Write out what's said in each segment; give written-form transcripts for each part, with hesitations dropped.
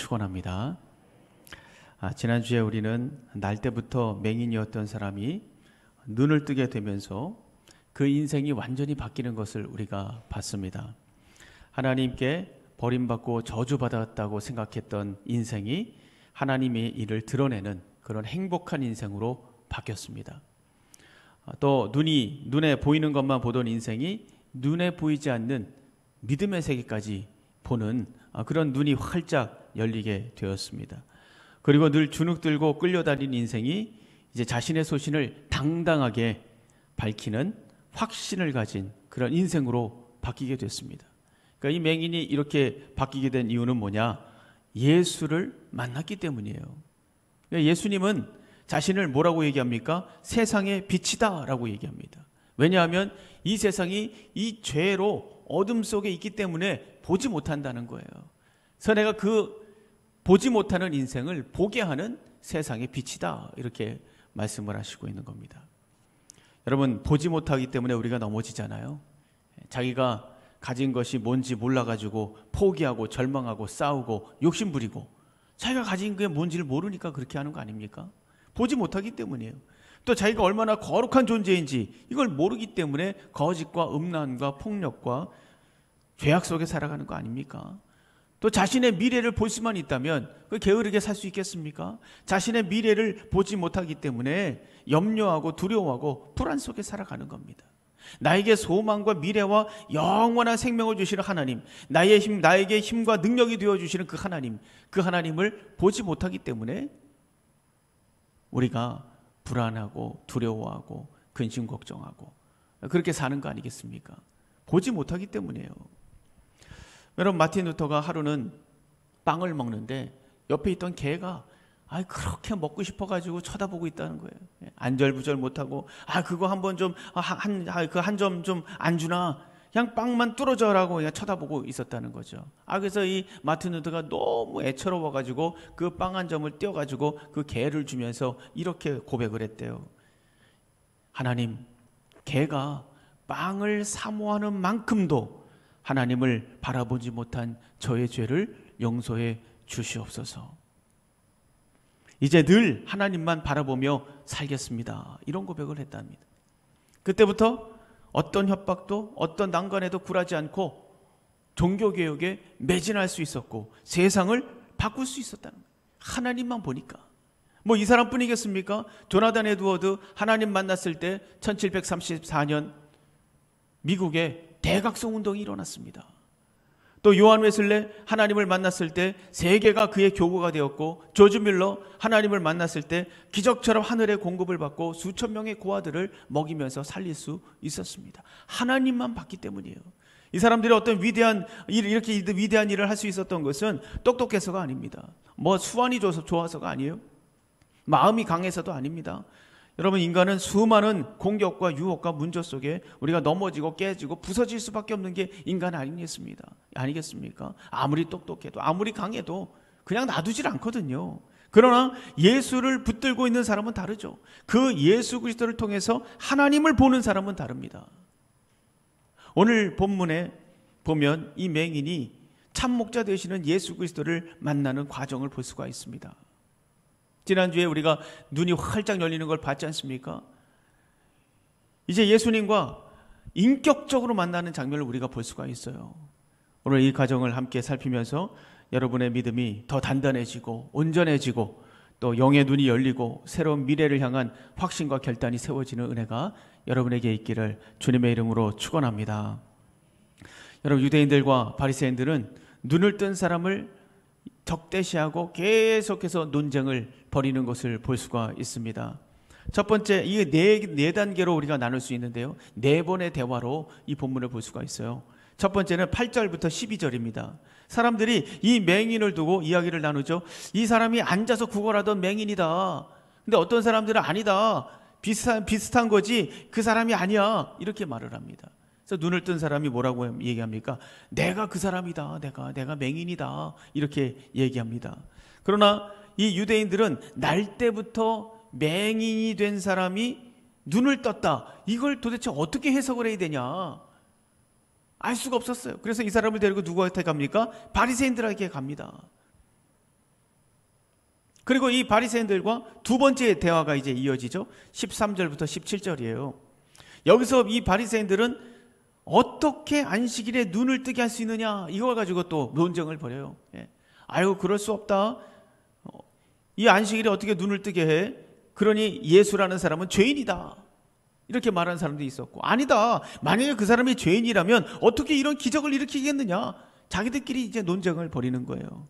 축원합니다. 지난주에 우리는 날 때부터 맹인이었던 사람이 눈을 뜨게 되면서 그 인생이 완전히 바뀌는 것을 우리가 봤습니다. 하나님께 버림받고 저주받았다고 생각했던 인생이 하나님의 일을 드러내는 그런 행복한 인생으로 바뀌었습니다. 또 눈에 보이는 것만 보던 인생이 눈에 보이지 않는 믿음의 세계까지 보는 그런 눈이 활짝 열리게 되었습니다. 그리고 늘 주눅 들고 끌려다니는 인생이 이제 자신의 소신을 당당하게 밝히는 확신을 가진 그런 인생으로 바뀌게 됐습니다. 그러니까 이 맹인이 이렇게 바뀌게 된 이유는 뭐냐? 예수를 만났기 때문이에요. 그러니까 예수님은 자신을 뭐라고 얘기합니까? 세상의 빛이다 라고 얘기합니다. 왜냐하면 이 세상이 이 죄로 어둠 속에 있기 때문에 보지 못한다는 거예요. 그래서 내가 그 보지 못하는 인생을 보게 하는 세상의 빛이다, 이렇게 말씀을 하시고 있는 겁니다. 여러분, 보지 못하기 때문에 우리가 넘어지잖아요. 자기가 가진 것이 뭔지 몰라가지고 포기하고 절망하고 싸우고 욕심부리고, 자기가 가진 게 뭔지를 모르니까 그렇게 하는 거 아닙니까? 보지 못하기 때문이에요. 또 자기가 얼마나 거룩한 존재인지 이걸 모르기 때문에 거짓과 음란과 폭력과 죄악 속에 살아가는 거 아닙니까? 또 자신의 미래를 볼 수만 있다면 그 게으르게 살 수 있겠습니까? 자신의 미래를 보지 못하기 때문에 염려하고 두려워하고 불안 속에 살아가는 겁니다. 나에게 소망과 미래와 영원한 생명을 주시는 하나님, 나에게 힘과 능력이 되어주시는 그 하나님을 보지 못하기 때문에 우리가 불안하고 두려워하고 근심 걱정하고 그렇게 사는 거 아니겠습니까? 보지 못하기 때문이에요. 여러분, 마틴 루터가 하루는 빵을 먹는데 옆에 있던 개가 그렇게 먹고 싶어가지고 쳐다보고 있다는 거예요. 안절부절 못하고 그거 한번 좀 한 점 좀 안 주나, 그냥 빵만 뚫어져라고 그냥 쳐다보고 있었다는 거죠. 그래서 이 마틴 루터가 너무 애처로워가지고 그 빵 한 점을 떼어가지고 그 개를 주면서 이렇게 고백을 했대요. 하나님, 개가 빵을 사모하는 만큼도 하나님을 바라보지 못한 저의 죄를 용서해 주시옵소서. 이제 늘 하나님만 바라보며 살겠습니다. 이런 고백을 했답니다. 그때부터 어떤 협박도 어떤 난관에도 굴하지 않고 종교개혁에 매진할 수 있었고 세상을 바꿀 수 있었다는 거예요. 하나님만 보니까. 이 사람뿐이겠습니까? 조나단 에드워드 하나님 만났을 때 1734년 미국에 대각성 운동이 일어났습니다. 또 요한 웨슬레 하나님을 만났을 때 세계가 그의 교구가 되었고, 조지 밀러 하나님을 만났을 때 기적처럼 하늘의 공급을 받고 수천 명의 고아들을 먹이면서 살릴 수 있었습니다. 하나님만 봤기 때문이에요. 이 사람들이 어떤 이렇게 위대한 일을 할 수 있었던 것은 똑똑해서가 아닙니다. 수완이 좋아서가 아니에요. 마음이 강해서도 아닙니다. 여러분, 인간은 수많은 공격과 유혹과 문제 속에 우리가 넘어지고 깨지고 부서질 수밖에 없는 게 인간 아니겠습니까? 아무리 똑똑해도 아무리 강해도 그냥 놔두질 않거든요. 그러나 예수를 붙들고 있는 사람은 다르죠. 그 예수 그리스도를 통해서 하나님을 보는 사람은 다릅니다. 오늘 본문에 보면 이 맹인이 참 목자 되시는 예수 그리스도를 만나는 과정을 볼 수가 있습니다. 지난주에 우리가 눈이 활짝 열리는 걸 봤지 않습니까? 이제 예수님과 인격적으로 만나는 장면을 우리가 볼 수가 있어요. 오늘 이 과정을 함께 살피면서 여러분의 믿음이 더 단단해지고 온전해지고 또 영의 눈이 열리고 새로운 미래를 향한 확신과 결단이 세워지는 은혜가 여러분에게 있기를 주님의 이름으로 축원합니다. 여러분, 유대인들과 바리새인들은 눈을 뜬 사람을 적대시하고 계속해서 논쟁을 벌이는 것을 볼 수가 있습니다. 첫 번째, 이 네 단계로 우리가 나눌 수 있는데요, 4번의 대화로 이 본문을 볼 수가 있어요. 첫 번째는 8절부터 12절입니다. 사람들이 이 맹인을 두고 이야기를 나누죠. 이 사람이 앉아서 구걸하던 맹인이다. 근데 어떤 사람들은 아니다, 비슷한 거지 그 사람이 아니야, 이렇게 말을 합니다. 그래서 눈을 뜬 사람이 뭐라고 얘기합니까? 내가 그 사람이다. 내가 맹인이다. 이렇게 얘기합니다. 그러나 이 유대인들은 날 때부터 맹인이 된 사람이 눈을 떴다, 이걸 도대체 어떻게 해석을 해야 되냐, 알 수가 없었어요. 그래서 이 사람을 데리고 누구한테 갑니까? 바리새인들에게 갑니다. 그리고 이 바리새인들과 두 번째 대화가 이제 이어지죠. 13절부터 17절이에요. 여기서 이 바리새인들은 어떻게 안식일에 눈을 뜨게 할 수 있느냐, 이걸 가지고 또 논쟁을 벌여요. 아유, 그럴 수 없다. 이 안식일에 어떻게 눈을 뜨게 해? 그러니 예수라는 사람은 죄인이다, 이렇게 말하는 사람도 있었고, 아니다, 만약에 그 사람이 죄인이라면 어떻게 이런 기적을 일으키겠느냐, 자기들끼리 이제 논쟁을 벌이는 거예요.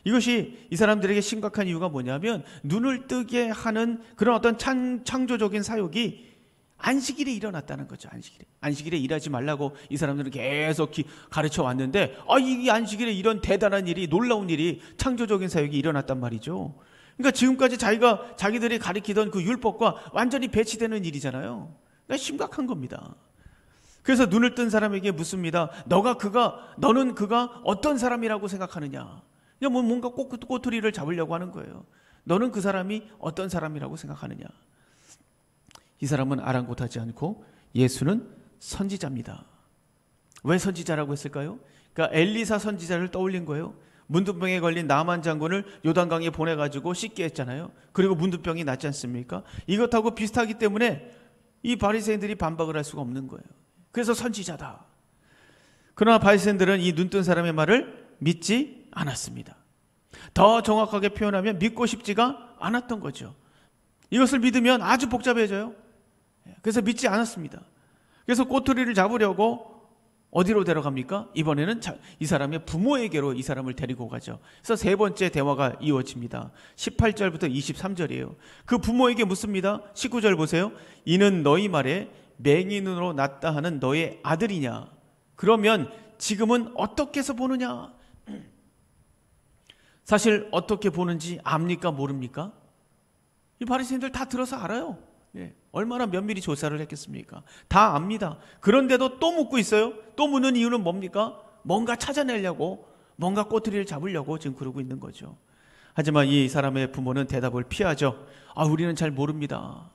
이것이 이 사람들에게 심각한 이유가 뭐냐면, 눈을 뜨게 하는 그런 어떤 창조적인 사역이 안식일에 일어났다는 거죠. 안식일에 일하지 말라고 이 사람들은 계속 가르쳐 왔는데, 이 안식일에 이런 대단한 일이, 놀라운 일이, 창조적인 사역이 일어났단 말이죠. 그러니까 지금까지 자기들이 가리키던 그 율법과 완전히 배치되는 일이잖아요. 그러니까 심각한 겁니다. 그래서 눈을 뜬 사람에게 묻습니다. 너는 그가 어떤 사람이라고 생각하느냐? 그냥 뭔가 꼬투리를 잡으려고 하는 거예요. 너는 그 사람이 어떤 사람이라고 생각하느냐? 이 사람은 아랑곳하지 않고 예수는 선지자입니다. 왜 선지자라고 했을까요? 그러니까 엘리사 선지자를 떠올린 거예요. 문둥병에 걸린 나만 장군을 요단강에 보내가지고 씻게 했잖아요. 그리고 문둥병이 낫지 않습니까? 이것하고 비슷하기 때문에 이 바리새인들이 반박을 할 수가 없는 거예요. 그래서 선지자다. 그러나 바리새인들은 이 눈뜬 사람의 말을 믿지 않았습니다. 더 정확하게 표현하면 믿고 싶지가 않았던 거죠. 이것을 믿으면 아주 복잡해져요. 그래서 믿지 않았습니다. 그래서 꼬투리를 잡으려고 어디로 데려갑니까? 이번에는 이 사람의 부모에게로 이 사람을 데리고 가죠. 그래서 세 번째 대화가 이어집니다. 18절부터 23절이에요. 그 부모에게 묻습니다. 19절 보세요. 이는 너희 말에 맹인으로 났다 하는 너의 아들이냐? 그러면 지금은 어떻게 해서 보느냐? 사실 어떻게 보는지 압니까? 모릅니까? 이 바리새인들 다 들어서 알아요. 얼마나 면밀히 조사를 했겠습니까? 다 압니다. 그런데도 또 묻고 있어요. 또 묻는 이유는 뭡니까? 뭔가 찾아내려고, 뭔가 꼬투리를 잡으려고 지금 그러고 있는 거죠. 하지만 이 사람의 부모는 대답을 피하죠. 우리는 잘 모릅니다.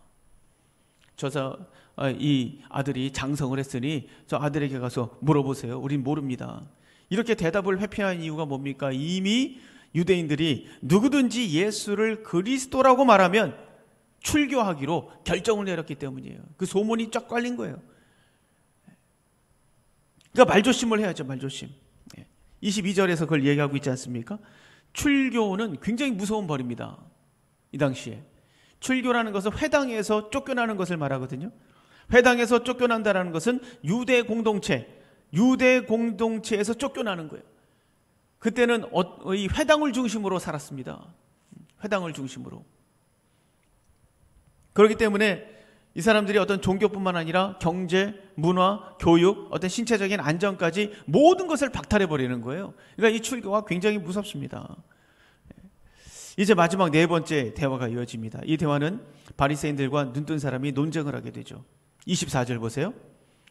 이 아들이 장성을 했으니 저 아들에게 가서 물어보세요. 우린 모릅니다. 이렇게 대답을 회피한 이유가 뭡니까? 이미 유대인들이 누구든지 예수를 그리스도라고 말하면 출교하기로 결정을 내렸기 때문이에요. 그 소문이 쫙 깔린 거예요. 그러니까 말조심을 해야죠. 말조심. 22절에서 그걸 얘기하고 있지 않습니까? 출교는 굉장히 무서운 벌입니다. 이 당시에 출교라는 것은 회당에서 쫓겨나는 것을 말하거든요. 회당에서 쫓겨난다는 것은 유대 공동체에서 쫓겨나는 거예요. 그때는 이 회당을 중심으로 살았습니다. 회당을 중심으로. 그렇기 때문에 이 사람들이 어떤 종교뿐만 아니라 경제, 문화, 교육, 어떤 신체적인 안전까지 모든 것을 박탈해버리는 거예요. 그러니까 이 출교가 굉장히 무섭습니다. 이제 마지막 네 번째 대화가 이어집니다. 이 대화는 바리새인들과 눈뜬 사람이 논쟁을 하게 되죠. 24절 보세요.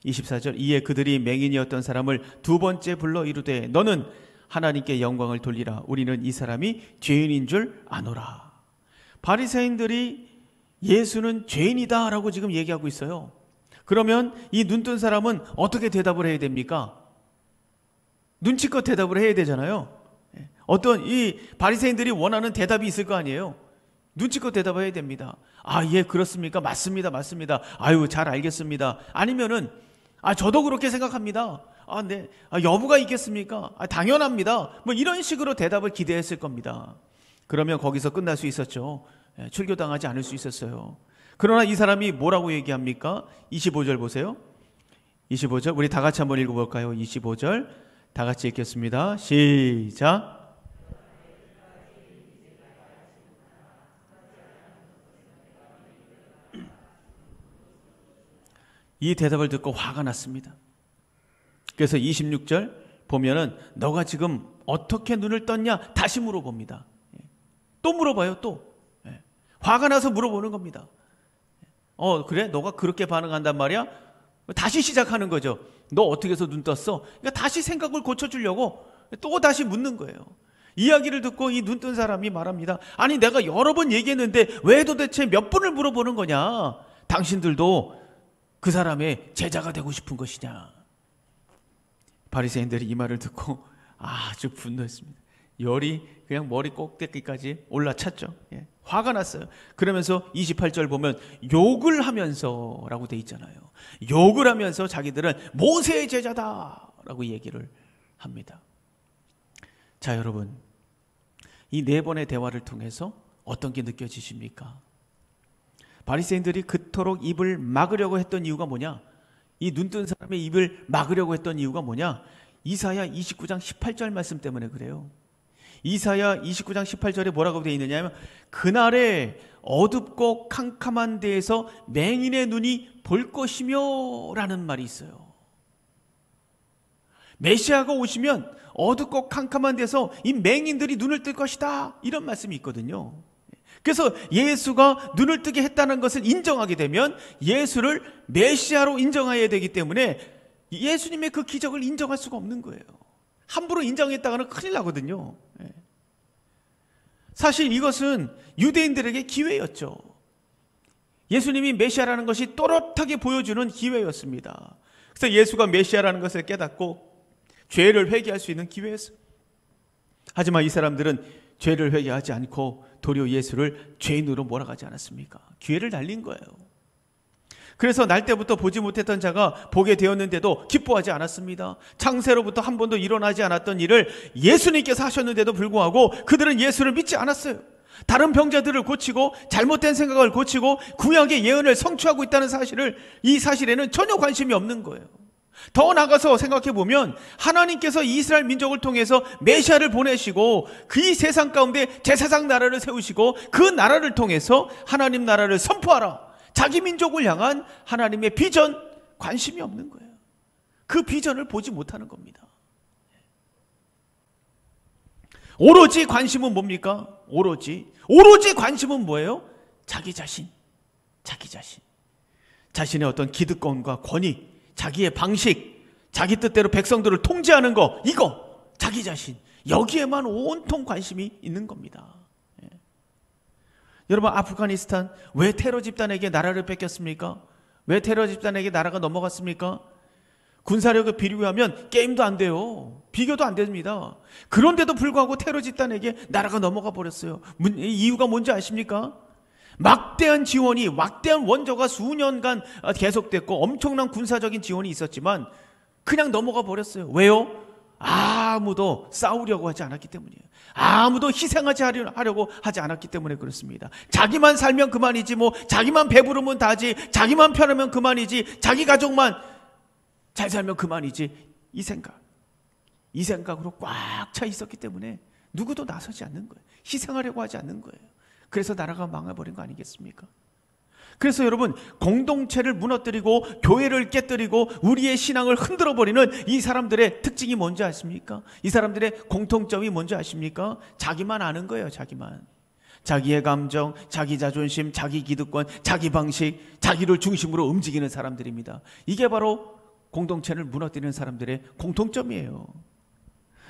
24절. 이에 그들이 맹인이었던 사람을 두 번째 불러 이르되 너는 하나님께 영광을 돌리라. 우리는 이 사람이 죄인인 줄 아노라. 바리새인들이 예수는 죄인이다 라고 지금 얘기하고 있어요. 그러면 이 눈뜬 사람은 어떻게 대답을 해야 됩니까? 눈치껏 대답을 해야 되잖아요. 어떤 이 바리새인들이 원하는 대답이 있을 거 아니에요. 눈치껏 대답해야 됩니다. 예, 그렇습니까? 맞습니다. 아유, 잘 알겠습니다. 아니면은 저도 그렇게 생각합니다. 네. 여부가 있겠습니까? 당연합니다. 뭐 이런 식으로 대답을 기대했을 겁니다. 그러면 거기서 끝날 수 있었죠. 출교당하지 않을 수 있었어요. 그러나 이 사람이 뭐라고 얘기합니까? 25절 보세요. 25절 우리 다 같이 한번 읽어볼까요? 25절 다 같이 읽겠습니다. 시작. 이 대답을 듣고 화가 났습니다. 그래서 26절 보면은 너가 지금 어떻게 눈을 떴냐? 다시 물어봅니다. 또 물어봐요. 또 화가 나서 물어보는 겁니다. 그래? 너가 그렇게 반응한단 말이야? 다시 시작하는 거죠. 너 어떻게 해서 눈 떴어? 그러니까 다시 생각을 고쳐주려고 또 다시 묻는 거예요. 이야기를 듣고 이 눈 뜬 사람이 말합니다. 아니 내가 여러 번 얘기했는데 왜 도대체 몇 번을 물어보는 거냐? 당신들도 그 사람의 제자가 되고 싶은 것이냐? 바리새인들이 이 말을 듣고 아주 분노했습니다. 열이 그냥 머리 꼭대기까지 올라찼죠. 예. 화가 났어요. 그러면서 28절 보면 욕을 하면서라고 돼 있잖아요. 욕을 하면서 자기들은 모세의 제자다라고 얘기를 합니다. 자, 여러분, 이 네 번의 대화를 통해서 어떤 게 느껴지십니까? 바리새인들이 그토록 입을 막으려고 했던 이유가 뭐냐? 이 눈뜬 사람의 입을 막으려고 했던 이유가 뭐냐? 이사야 29장 18절 말씀 때문에 그래요. 이사야 29장 18절에 뭐라고 되어 있느냐 하면 그날에 어둡고 캄캄한 데에서 맹인의 눈이 볼 것이며 라는 말이 있어요. 메시아가 오시면 어둡고 캄캄한 데서 이 맹인들이 눈을 뜰 것이다, 이런 말씀이 있거든요. 그래서 예수가 눈을 뜨게 했다는 것을 인정하게 되면 예수를 메시아로 인정해야 되기 때문에 예수님의 그 기적을 인정할 수가 없는 거예요. 함부로 인정했다가는 큰일 나거든요. 사실 이것은 유대인들에게 기회였죠. 예수님이 메시아라는 것이 또렷하게 보여주는 기회였습니다. 그래서 예수가 메시아라는 것을 깨닫고 죄를 회개할 수 있는 기회였어요. 하지만 이 사람들은 죄를 회개하지 않고 도리어 예수를 죄인으로 몰아가지 않았습니까? 기회를 날린 거예요. 그래서 날 때부터 보지 못했던 자가 보게 되었는데도 기뻐하지 않았습니다. 창세로부터 한 번도 일어나지 않았던 일을 예수님께서 하셨는데도 불구하고 그들은 예수를 믿지 않았어요. 다른 병자들을 고치고 잘못된 생각을 고치고 구약의 예언을 성취하고 있다는 사실을, 이 사실에는 전혀 관심이 없는 거예요. 더 나아가서 생각해 보면 하나님께서 이스라엘 민족을 통해서 메시아를 보내시고 그 세상 가운데 제사장 나라를 세우시고 그 나라를 통해서 하나님 나라를 선포하라, 자기 민족을 향한 하나님의 비전, 관심이 없는 거예요. 그 비전을 보지 못하는 겁니다. 오로지 관심은 뭡니까? 오로지 관심은 뭐예요? 자기 자신. 자신의 어떤 기득권과 권위, 자기의 방식, 자기 뜻대로 백성들을 통제하는 거, 이거 자기 자신, 여기에만 온통 관심이 있는 겁니다. 여러분, 아프가니스탄 왜 테러 집단에게 나라를 뺏겼습니까? 왜 테러 집단에게 나라가 넘어갔습니까? 군사력을 비교하면 게임도 안 돼요. 비교도 안 됩니다. 그런데도 불구하고 테러 집단에게 나라가 넘어가 버렸어요. 이유가 뭔지 아십니까? 막대한 지원이, 막대한 원조가 수년간 계속됐고 엄청난 군사적인 지원이 있었지만 그냥 넘어가 버렸어요. 왜요? 아무도 싸우려고 하지 않았기 때문이에요. 아무도 희생하지 하려고 하지 않았기 때문에 그렇습니다. 자기만 살면 그만이지, 뭐 자기만 배부르면 다지, 자기만 편하면 그만이지, 자기 가족만 잘 살면 그만이지, 이 생각으로 꽉 차 있었기 때문에 누구도 나서지 않는 거예요. 희생하려고 하지 않는 거예요. 그래서 나라가 망해버린 거 아니겠습니까? 그래서 여러분, 공동체를 무너뜨리고 교회를 깨뜨리고 우리의 신앙을 흔들어버리는 이 사람들의 특징이 뭔지 아십니까? 이 사람들의 공통점이 뭔지 아십니까? 자기만 아는 거예요. 자기의 감정, 자기 자존심, 자기 기득권, 자기 방식, 자기를 중심으로 움직이는 사람들입니다. 이게 바로 공동체를 무너뜨리는 사람들의 공통점이에요.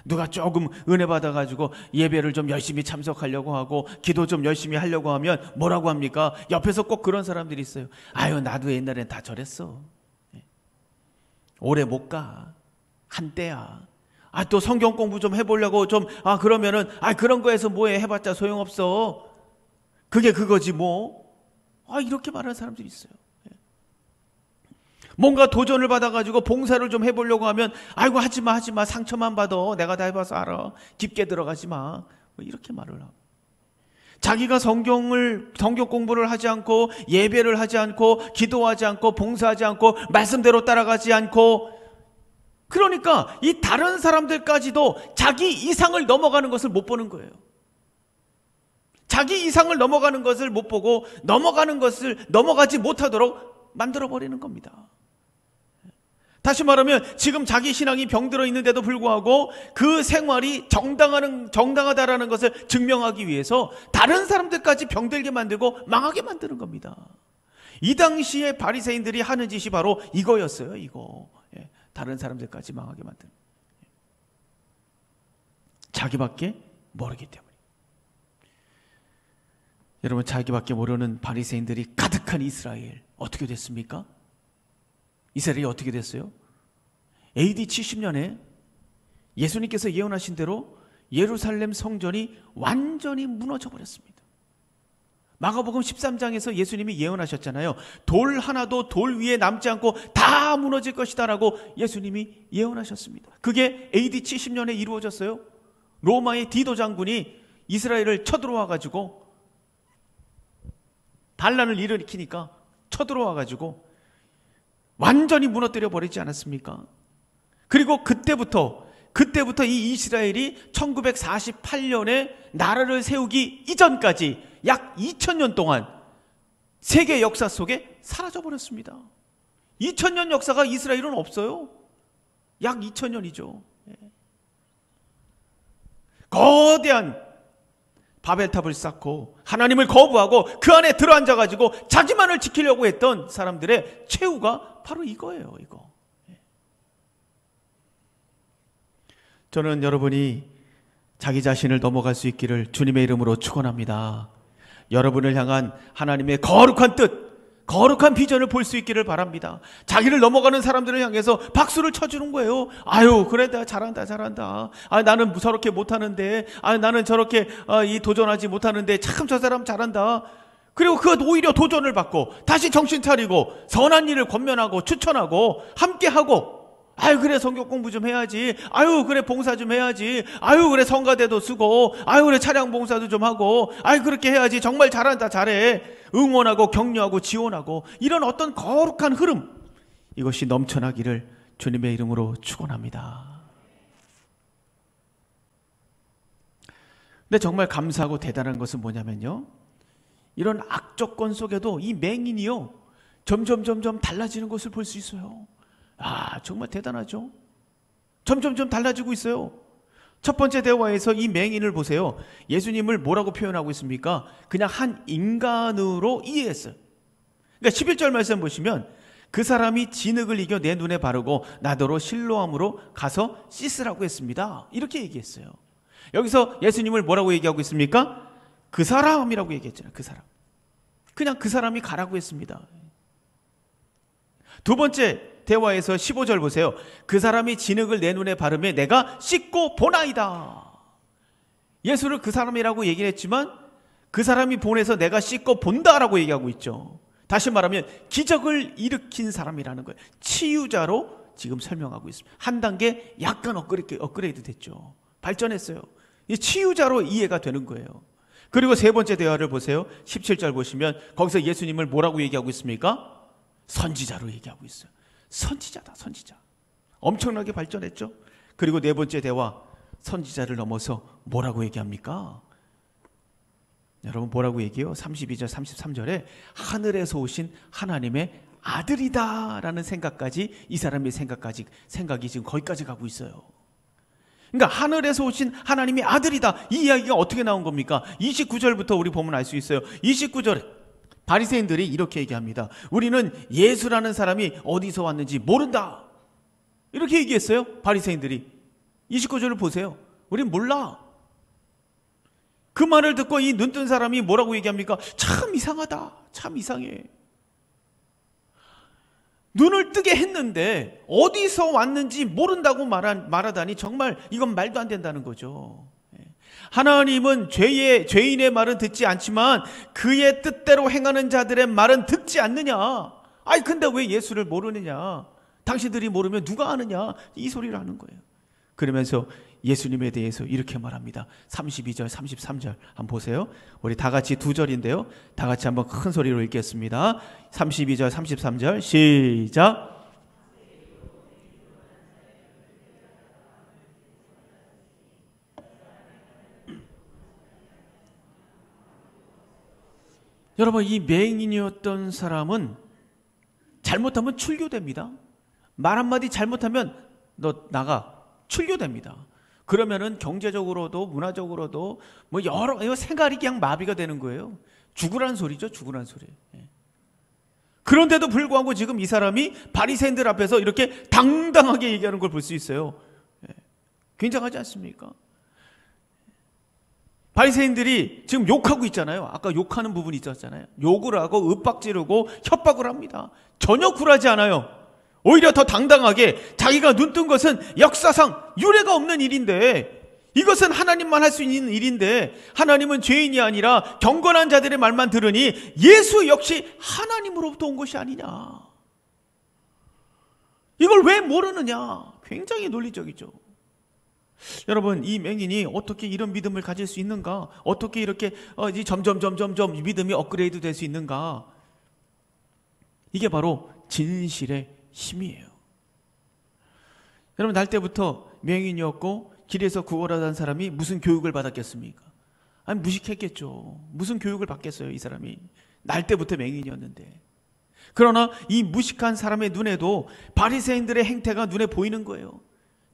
누가 조금 은혜 받아가지고 예배를 좀 열심히 참석하려고 하고 기도 좀 열심히 하려고 하면 뭐라고 합니까? 옆에서 꼭 그런 사람들이 있어요. 아유, 나도 옛날엔 다 저랬어. 오래 못 가. 한때야. 또 성경 공부 좀 해보려고 좀, 그러면은, 그런 거에서 뭐해, 해봤자 소용없어. 그게 그거지 뭐. 이렇게 말하는 사람들이 있어요. 뭔가 도전을 받아가지고 봉사를 좀 해보려고 하면 아이고 하지마, 상처만 받아, 내가 다 해봐서 알아, 깊게 들어가지 마, 이렇게 말을 하고, 자기가 성경 공부를 하지 않고 예배를 하지 않고 기도하지 않고 봉사하지 않고 말씀대로 따라가지 않고, 그러니까 이 다른 사람들까지도 자기 이상을 넘어가는 것을 못 보는 거예요. 자기 이상을 넘어가는 것을 못 보고 넘어가지 못하도록 만들어버리는 겁니다. 다시 말하면 지금 자기 신앙이 병들어 있는데도 불구하고 그 생활이 정당하다라는 것을 증명하기 위해서 다른 사람들까지 병들게 만들고 망하게 만드는 겁니다. 이 당시에 바리새인들이 하는 짓이 바로 이거였어요. 이거. 다른 사람들까지 망하게 만드는. 자기밖에 모르기 때문에. 여러분, 자기밖에 모르는 바리새인들이 가득한 이스라엘, 어떻게 됐습니까? 이스라엘이 어떻게 됐어요? AD 70년에 예수님께서 예언하신 대로 예루살렘 성전이 완전히 무너져 버렸습니다. 마가복음 13장에서 예수님이 예언하셨잖아요. 돌 하나도 돌 위에 남지 않고 다 무너질 것이다 라고 예수님이 예언하셨습니다. 그게 AD 70년에 이루어졌어요. 로마의 디도 장군이 이스라엘을 쳐들어와 가지고 반란을 일으키니까 쳐들어와 가지고 완전히 무너뜨려 버리지 않았습니까? 그리고 그때부터 이 이스라엘이 1948년에 나라를 세우기 이전까지 약 2000년 동안 세계 역사 속에 사라져 버렸습니다. 2000년 역사가 이스라엘은 없어요. 약 2000년이죠. 거대한 바벨탑을 쌓고 하나님을 거부하고 그 안에 들어앉아가지고 자기만을 지키려고 했던 사람들의 최후가 바로 이거예요. 이거. 저는 여러분이 자기 자신을 넘어갈 수 있기를 주님의 이름으로 축원합니다. 여러분을 향한 하나님의 거룩한 뜻, 거룩한 비전을 볼 수 있기를 바랍니다. 자기를 넘어가는 사람들을 향해서 박수를 쳐주는 거예요. 아유, 그래, 나 잘한다. 아, 나는 저렇게 못하는데, 아, 나는 저렇게 도전하지 못하는데, 참 저 사람 잘한다. 그리고 그 오히려 도전을 받고 다시 정신 차리고 선한 일을 권면하고 추천하고 함께하고, 아유, 그래, 성경 공부 좀 해야지. 아유, 그래, 봉사 좀 해야지. 아유, 그래, 성가대도 쓰고. 아유, 그래, 차량 봉사도 좀 하고. 아유, 그렇게 해야지. 정말 잘한다, 잘해. 응원하고 격려하고 지원하고, 이런 어떤 거룩한 흐름, 이것이 넘쳐나기를 주님의 이름으로 축원합니다. 근데 정말 감사하고 대단한 것은 뭐냐면요, 이런 악조건 속에도 이 맹인이요 점점 달라지는 것을 볼 수 있어요. 아, 정말 대단하죠. 점점 달라지고 있어요. 첫 번째 대화에서 이 맹인을 보세요. 예수님을 뭐라고 표현하고 있습니까? 그냥 한 인간으로 이해했어요. 그러니까 11절 말씀 보시면, 그 사람이 진흙을 이겨 내 눈에 바르고 나더러 실로암으로 가서 씻으라고 했습니다. 이렇게 얘기했어요. 여기서 예수님을 뭐라고 얘기하고 있습니까? 그 사람이라고 얘기했잖아요. 그 사람. 그냥 그 사람이 가라고 했습니다. 두 번째 대화에서 15절 보세요. 그 사람이 진흙을 내 눈에 바르며 내가 씻고 보나이다. 예수를 그 사람이라고 얘기를 했지만 그 사람이 보내서 내가 씻고 본다라고 얘기하고 있죠. 다시 말하면 기적을 일으킨 사람이라는 거예요. 치유자로 지금 설명하고 있습니다. 한 단계 약간 업그레이드 됐죠. 발전했어요. 이 치유자로 이해가 되는 거예요. 그리고 세 번째 대화를 보세요. 17절 보시면 거기서 예수님을 뭐라고 얘기하고 있습니까? 선지자로 얘기하고 있어요. 선지자다, 선지자. 엄청나게 발전했죠. 그리고 네 번째 대화, 선지자를 넘어서 뭐라고 얘기합니까? 여러분 뭐라고 얘기해요? 32절 33절에 하늘에서 오신 하나님의 아들이다 라는 생각까지, 이 사람의 생각이 지금 거기까지 가고 있어요. 그러니까 하늘에서 오신 하나님의 아들이다, 이 이야기가 어떻게 나온 겁니까? 29절부터 우리 보면 알 수 있어요. 29절에 바리새인들이 이렇게 얘기합니다. 우리는 예수라는 사람이 어디서 왔는지 모른다, 이렇게 얘기했어요. 바리새인들이. 29절을 보세요. 우린 몰라. 그 말을 듣고 이 눈뜬 사람이 뭐라고 얘기합니까? 참 이상하다, 참 이상해. 눈을 뜨게 했는데 어디서 왔는지 모른다고 말하다니 정말 이건 말도 안 된다는 거죠. 하나님은 죄인의 말은 듣지 않지만 그의 뜻대로 행하는 자들의 말은 듣지 않느냐. 아니 근데 왜 예수를 모르느냐, 당신들이 모르면 누가 아느냐, 이 소리를 하는 거예요. 그러면서 예수님에 대해서 이렇게 말합니다. 32절 33절 한번 보세요. 우리 다 같이 두 절인데요, 다 같이 한번 큰 소리로 읽겠습니다. 32절 33절 시작. 여러분, 이 맹인이었던 사람은 잘못하면 출교됩니다. 말 한마디 잘못하면 너 나가, 출교됩니다. 그러면은 경제적으로도 문화적으로도 뭐 여러 생활이 그냥 마비가 되는 거예요. 죽으란 소리죠, 죽으란 소리. 그런데도 불구하고 지금 이 사람이 바리새인들 앞에서 이렇게 당당하게 얘기하는 걸 볼 수 있어요. 굉장하지 않습니까? 바리새인들이 지금 욕하고 있잖아요. 아까 욕하는 부분이 있었잖아요. 욕을 하고 윽박지르고 협박을 합니다. 전혀 굴하지 않아요. 오히려 더 당당하게 자기가 눈뜬 것은 역사상 유례가 없는 일인데 이것은 하나님만 할 수 있는 일인데 하나님은 죄인이 아니라 경건한 자들의 말만 들으니 예수 역시 하나님으로부터 온 것이 아니냐. 이걸 왜 모르느냐. 굉장히 논리적이죠. 여러분, 이 맹인이 어떻게 이런 믿음을 가질 수 있는가? 어떻게 이렇게 점점 믿음이 업그레이드 될 수 있는가? 이게 바로 진실의 힘이에요. 여러분, 날 때부터 맹인이었고 길에서 구걸하던 사람이 무슨 교육을 받았겠습니까? 아니, 무식했겠죠. 무슨 교육을 받겠어요, 이 사람이. 날 때부터 맹인이었는데. 그러나 이 무식한 사람의 눈에도 바리새인들의 행태가 눈에 보이는 거예요.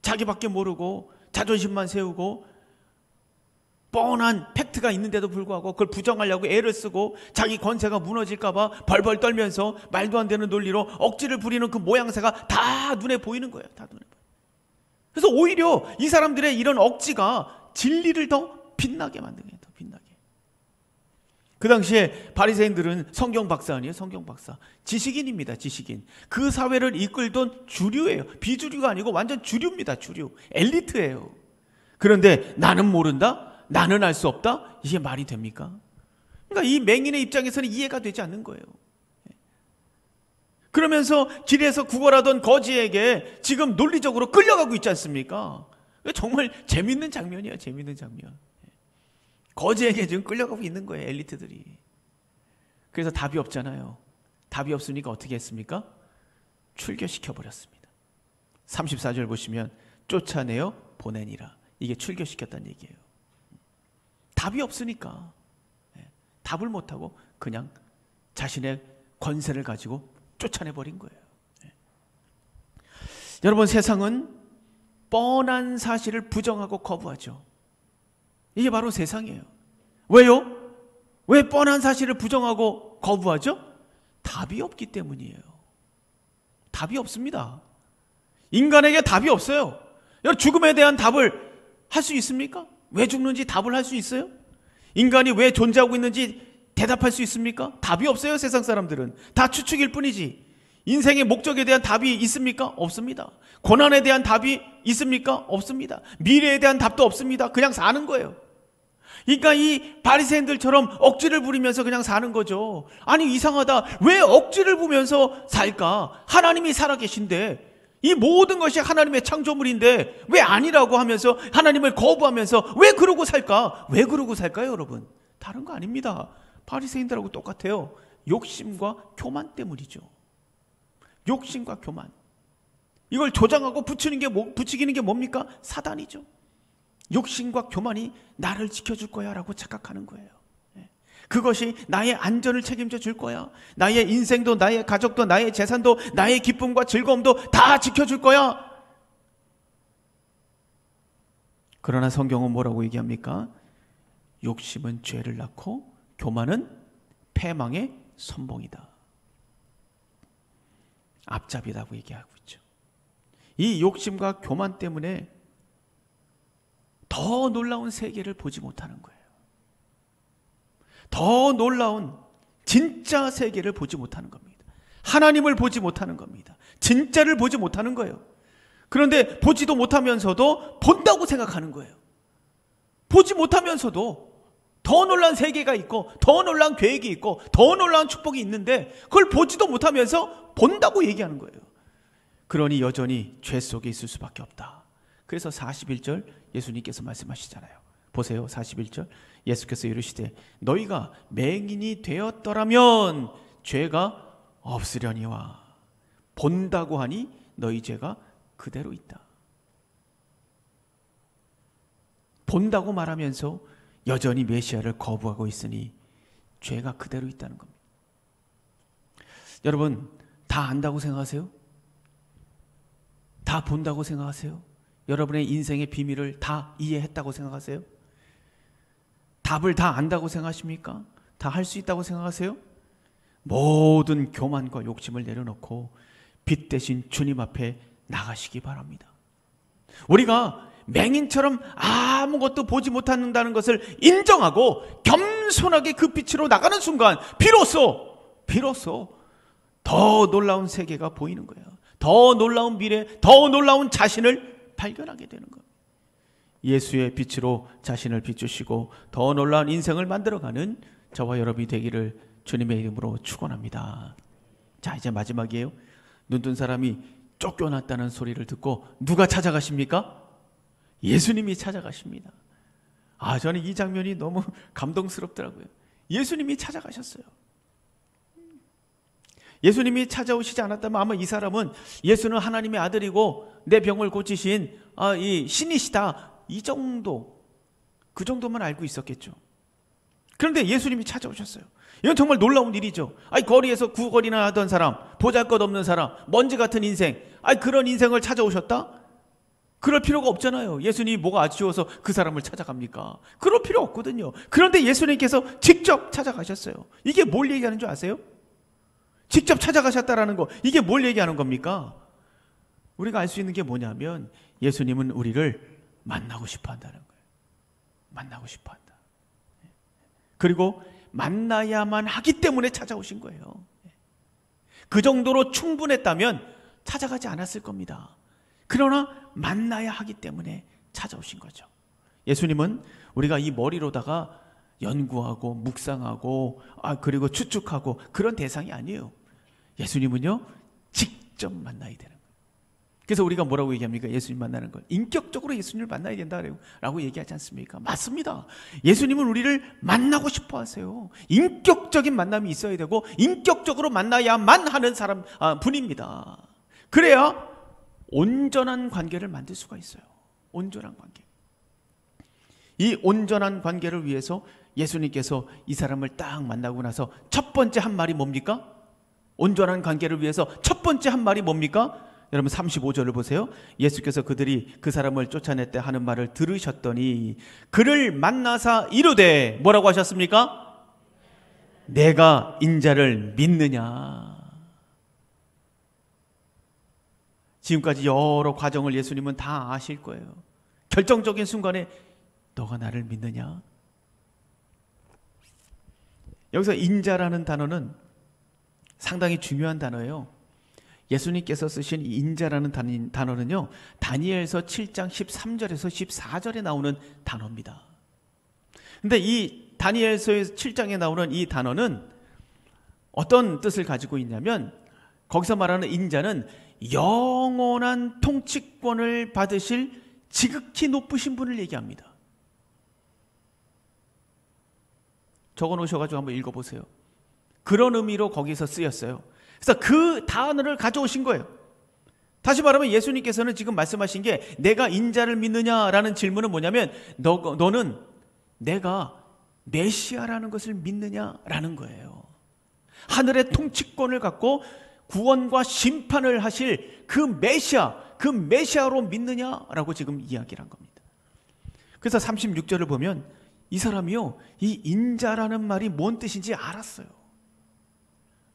자기밖에 모르고 자존심만 세우고 뻔한 팩트가 있는데도 불구하고 그걸 부정하려고 애를 쓰고 자기 권세가 무너질까 봐 벌벌 떨면서 말도 안 되는 논리로 억지를 부리는 그 모양새가 다 눈에 보이는 거예요. 다 눈에 보여요. 그래서 오히려 이 사람들의 이런 억지가 진리를 더 빛나게 만드는 거예요. 더 빛나게. 그 당시에 바리새인들은 성경 박사 아니에요? 성경 박사. 지식인입니다. 지식인. 그 사회를 이끌던 주류예요. 비주류가 아니고 완전 주류입니다. 주류. 엘리트예요. 그런데 나는 모른다? 나는 알 수 없다? 이게 말이 됩니까? 그러니까 이 맹인의 입장에서는 이해가 되지 않는 거예요. 그러면서 길에서 구걸하던 거지에게 지금 논리적으로 끌려가고 있지 않습니까? 정말 재밌는 장면이에요. 재밌는 장면. 거지에게 지금 끌려가고 있는 거예요. 엘리트들이. 그래서 답이 없잖아요. 답이 없으니까 어떻게 했습니까? 출교시켜버렸습니다. 34절 보시면 쫓아내어 보내니라. 이게 출교시켰다는 얘기예요. 답이 없으니까 답을 못하고 그냥 자신의 권세를 가지고 쫓아내버린 거예요. 여러분, 세상은 뻔한 사실을 부정하고 거부하죠. 이게 바로 세상이에요. 왜요? 왜 뻔한 사실을 부정하고 거부하죠? 답이 없기 때문이에요. 답이 없습니다. 인간에게 답이 없어요. 여러분, 죽음에 대한 답을 할 수 있습니까? 왜 죽는지 답을 할 수 있어요? 인간이 왜 존재하고 있는지 대답할 수 있습니까? 답이 없어요. 세상 사람들은 다 추측일 뿐이지. 인생의 목적에 대한 답이 있습니까? 없습니다. 고난에 대한 답이 있습니까? 없습니다. 미래에 대한 답도 없습니다. 그냥 사는 거예요. 그러니까 이 바리새인들처럼 억지를 부리면서 그냥 사는 거죠. 아니, 이상하다. 왜 억지를 부면서 살까? 하나님이 살아계신데, 이 모든 것이 하나님의 창조물인데 왜 아니라고 하면서 하나님을 거부하면서 왜 그러고 살까? 왜 그러고 살까요, 여러분? 다른 거 아닙니다. 바리새인들하고 똑같아요. 욕심과 교만 때문이죠. 욕심과 교만. 이걸 조장하고 부추기는 게 뭡니까? 사단이죠. 욕심과 교만이 나를 지켜줄 거야 라고 착각하는 거예요. 그것이 나의 안전을 책임져 줄 거야. 나의 인생도 나의 가족도 나의 재산도 나의 기쁨과 즐거움도 다 지켜줄 거야. 그러나 성경은 뭐라고 얘기합니까? 욕심은 죄를 낳고 교만은 패망의 선봉이다. 앞잡이라고 얘기하고 있죠. 이 욕심과 교만 때문에 더 놀라운 세계를 보지 못하는 거예요. 더 놀라운 진짜 세계를 보지 못하는 겁니다. 하나님을 보지 못하는 겁니다. 진짜를 보지 못하는 거예요. 그런데 보지도 못하면서도 본다고 생각하는 거예요. 보지 못하면서도 더 놀라운 세계가 있고 더 놀라운 계획이 있고 더 놀라운 축복이 있는데 그걸 보지도 못하면서 본다고 얘기하는 거예요. 그러니 여전히 죄 속에 있을 수밖에 없다. 그래서 41절 예수님께서 말씀하시잖아요. 보세요. 41절 예수께서 이르시되 너희가 맹인이 되었더라면 죄가 없으려니와 본다고 하니 너희 죄가 그대로 있다. 본다고 말하면서 여전히 메시아를 거부하고 있으니 죄가 그대로 있다는 겁니다. 여러분, 다 안다고 생각하세요? 다 본다고 생각하세요? 여러분의 인생의 비밀을 다 이해했다고 생각하세요? 답을 다 안다고 생각하십니까? 다 할 수 있다고 생각하세요? 모든 교만과 욕심을 내려놓고 빛 대신 주님 앞에 나가시기 바랍니다. 우리가 맹인처럼 아무것도 보지 못한다는 것을 인정하고 겸손하게 그 빛으로 나가는 순간 비로소 더 놀라운 세계가 보이는 거예요. 더 놀라운 미래, 더 놀라운 자신을 발견하게 되는 거예요. 예수의 빛으로 자신을 비추시고 더 놀라운 인생을 만들어가는 저와 여러분이 되기를 주님의 이름으로 축원합니다. 자, 이제 마지막이에요. 눈뜬 사람이 쫓겨났다는 소리를 듣고 누가 찾아가십니까? 예수님이 찾아가십니다. 저는 이 장면이 너무 감동스럽더라고요. 예수님이 찾아가셨어요. 예수님이 찾아오시지 않았다면 아마 이 사람은 예수는 하나님의 아들이고 내 병을 고치신 이 신이시다, 이 정도, 그 정도만 알고 있었겠죠. 그런데 예수님이 찾아오셨어요. 이건 정말 놀라운 일이죠. 거리에서 구걸이나 하던 사람, 보잘것없는 사람, 먼지 같은 인생, 그런 인생을 찾아오셨다? 그럴 필요가 없잖아요. 예수님이 뭐가 아쉬워서 그 사람을 찾아갑니까? 그럴 필요 없거든요. 그런데 예수님께서 직접 찾아가셨어요. 이게 뭘 얘기하는 줄 아세요? 직접 찾아가셨다라는 거, 이게 뭘 얘기하는 겁니까? 우리가 알 수 있는 게 뭐냐면 예수님은 우리를 만나고 싶어 한다는 거예요. 만나고 싶어 한다. 그리고 만나야만 하기 때문에 찾아오신 거예요. 그 정도로 충분했다면 찾아가지 않았을 겁니다. 그러나 만나야 하기 때문에 찾아오신 거죠. 예수님은 우리가 이 머리로다가 연구하고 묵상하고 그리고 추측하고 그런 대상이 아니에요. 예수님은요, 직접 만나야 되는 거예요. 그래서 우리가 뭐라고 얘기합니까? 예수님 만나는 걸 인격적으로 예수님을 만나야 된다라고 얘기하지 않습니까? 맞습니다. 예수님은 우리를 만나고 싶어 하세요. 인격적인 만남이 있어야 되고 인격적으로 만나야만 하는 분입니다. 그래야 온전한 관계를 만들 수가 있어요. 온전한 관계. 이 온전한 관계를 위해서 예수님께서 이 사람을 딱 만나고 나서 첫 번째 한 말이 뭡니까? 온전한 관계를 위해서 첫 번째 한 말이 뭡니까? 여러분 35절을 보세요. 예수께서 그들이 그 사람을 쫓아냈대 하는 말을 들으셨더니 그를 만나사 이르되 뭐라고 하셨습니까? 내가 인자를 믿느냐. 지금까지 여러 과정을 예수님은 다 아실 거예요. 결정적인 순간에 너가 나를 믿느냐? 여기서 인자라는 단어는 상당히 중요한 단어예요. 예수님께서 쓰신 인자라는 단어는요, 다니엘서 7장 13절에서 14절에 나오는 단어입니다. 근데 이 다니엘서 7장에 나오는 이 단어는 어떤 뜻을 가지고 있냐면 거기서 말하는 인자는 영원한 통치권을 받으실 지극히 높으신 분을 얘기합니다. 적어 놓으셔가지고 한번 읽어보세요. 그런 의미로 거기서 쓰였어요. 그래서 그 단어를 가져오신 거예요. 다시 말하면 예수님께서는 지금 말씀하신 게 내가 인자를 믿느냐라는 질문은 뭐냐면 너는 내가 메시아라는 것을 믿느냐라는 거예요. 하늘의 통치권을 갖고 구원과 심판을 하실 그 메시아로 믿느냐라고 지금 이야기를 한 겁니다. 그래서 36절을 보면 이 사람이요, 이 인자라는 말이 뭔 뜻인지 알았어요.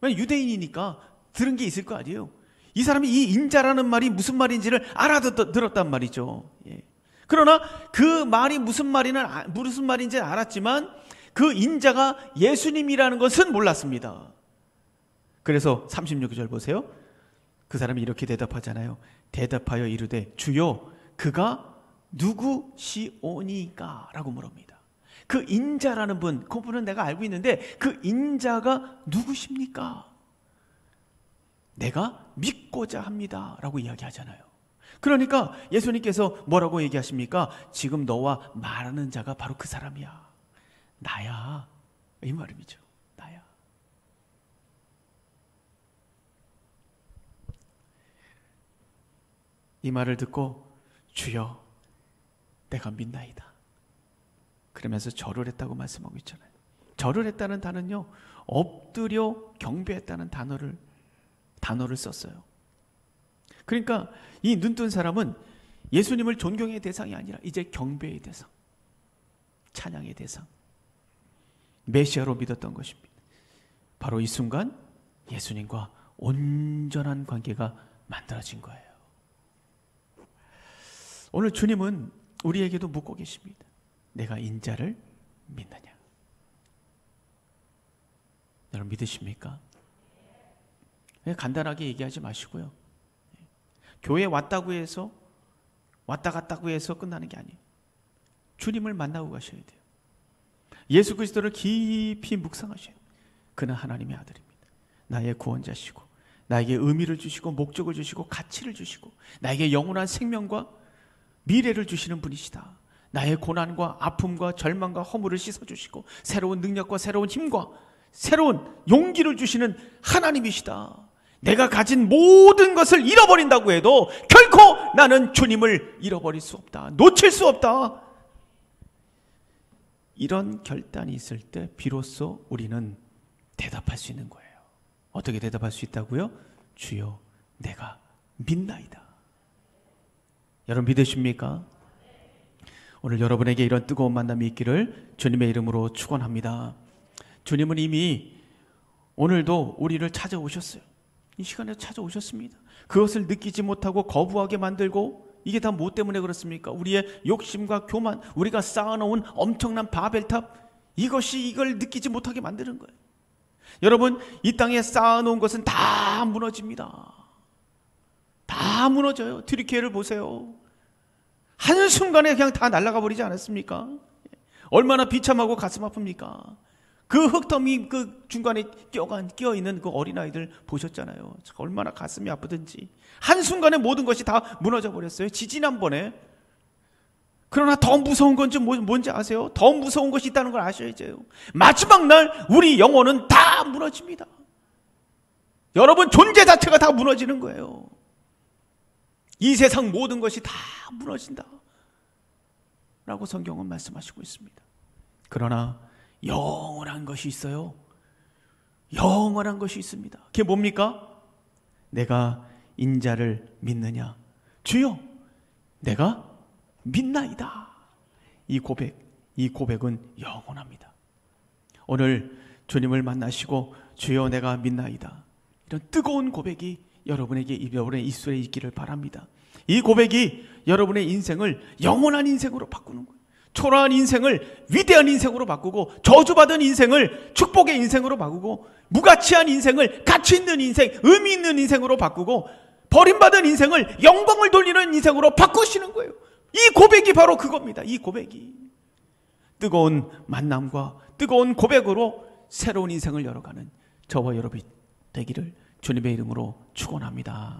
유대인이니까 들은 게 있을 거 아니에요. 이 사람이 이 인자라는 말이 무슨 말인지를 알아들었단 말이죠. 예. 그러나 그 말이 무슨 말인지 알았지만 그 인자가 예수님이라는 것은 몰랐습니다. 그래서 36절 보세요. 그 사람이 이렇게 대답하잖아요. 대답하여 이르되 주여 그가 누구시오니까? 라고 물습니다. 그 인자라는 분, 그분은 내가 알고 있는데 그 인자가 누구십니까? 내가 믿고자 합니다 라고 이야기하잖아요. 그러니까 예수님께서 뭐라고 얘기하십니까? 지금 너와 말하는 자가 바로 그 사람이야. 나야. 이 말이죠. 나야. 이 말을 듣고 주여 내가 믿나이다. 그러면서 절을 했다고 말씀하고 있잖아요. 절을 했다는 단어는요, 엎드려 경배했다는 단어를 썼어요. 그러니까 이 눈뜬 사람은 예수님을 존경의 대상이 아니라 이제 경배의 대상, 찬양의 대상, 메시아로 믿었던 것입니다. 바로 이 순간 예수님과 온전한 관계가 만들어진 거예요. 오늘 주님은 우리에게도 묻고 계십니다. 내가 인자를 믿느냐? 여러분 믿으십니까? 간단하게 얘기하지 마시고요. 교회 왔다고 해서 왔다 갔다고 해서 끝나는 게 아니에요. 주님을 만나고 가셔야 돼요. 예수 그리스도를 깊이 묵상하셔야 돼요. 그는 하나님의 아들입니다. 나의 구원자시고 나에게 의미를 주시고 목적을 주시고 가치를 주시고 나에게 영원한 생명과 미래를 주시는 분이시다. 나의 고난과 아픔과 절망과 허물을 씻어주시고 새로운 능력과 새로운 힘과 새로운 용기를 주시는 하나님이시다. 내가 가진 모든 것을 잃어버린다고 해도 결코 나는 주님을 잃어버릴 수 없다. 놓칠 수 없다. 이런 결단이 있을 때 비로소 우리는 대답할 수 있는 거예요. 어떻게 대답할 수 있다고요? 주여 내가 믿나이다. 여러분 믿으십니까? 오늘 여러분에게 이런 뜨거운 만남이 있기를 주님의 이름으로 축원합니다. 주님은 이미 오늘도 우리를 찾아오셨어요. 이 시간에 찾아오셨습니다. 그것을 느끼지 못하고 거부하게 만들고 이게 다 뭐 때문에 그렇습니까? 우리의 욕심과 교만, 우리가 쌓아놓은 엄청난 바벨탑, 이것이 이걸 느끼지 못하게 만드는 거예요. 여러분 이 땅에 쌓아놓은 것은 다 무너집니다. 다 무너져요. 트리케를 보세요. 한순간에 그냥 다 날아가 버리지 않았습니까? 얼마나 비참하고 가슴 아픕니까? 그 흙더미 그 중간에 끼어있는 그 어린아이들 보셨잖아요. 얼마나 가슴이 아프든지 한순간에 모든 것이 다 무너져 버렸어요. 지지난번에. 그러나 더 무서운 건지 뭔지 아세요? 더 무서운 것이 있다는 걸 아셔야죠. 마지막 날 우리 영혼은 다 무너집니다. 여러분 존재 자체가 다 무너지는 거예요. 이 세상 모든 것이 다 무너진다 라고 성경은 말씀하시고 있습니다. 그러나 영원한 것이 있어요. 영원한 것이 있습니다. 그게 뭡니까? 내가 인자를 믿느냐? 주여 내가 믿나이다. 이 고백은 영원합니다. 오늘 주님을 만나시고 주여 내가 믿나이다. 이런 뜨거운 고백이 여러분의 입술에 있기를 바랍니다. 이 고백이 여러분의 인생을 영원한 인생으로 바꾸는 거예요. 초라한 인생을 위대한 인생으로 바꾸고 저주받은 인생을 축복의 인생으로 바꾸고 무가치한 인생을 가치 있는 인생, 의미 있는 인생으로 바꾸고 버림받은 인생을 영광을 돌리는 인생으로 바꾸시는 거예요. 이 고백이 바로 그겁니다. 이 고백이 뜨거운 만남과 뜨거운 고백으로 새로운 인생을 열어가는 저와 여러분이 되기를 주님의 이름으로 축원합니다.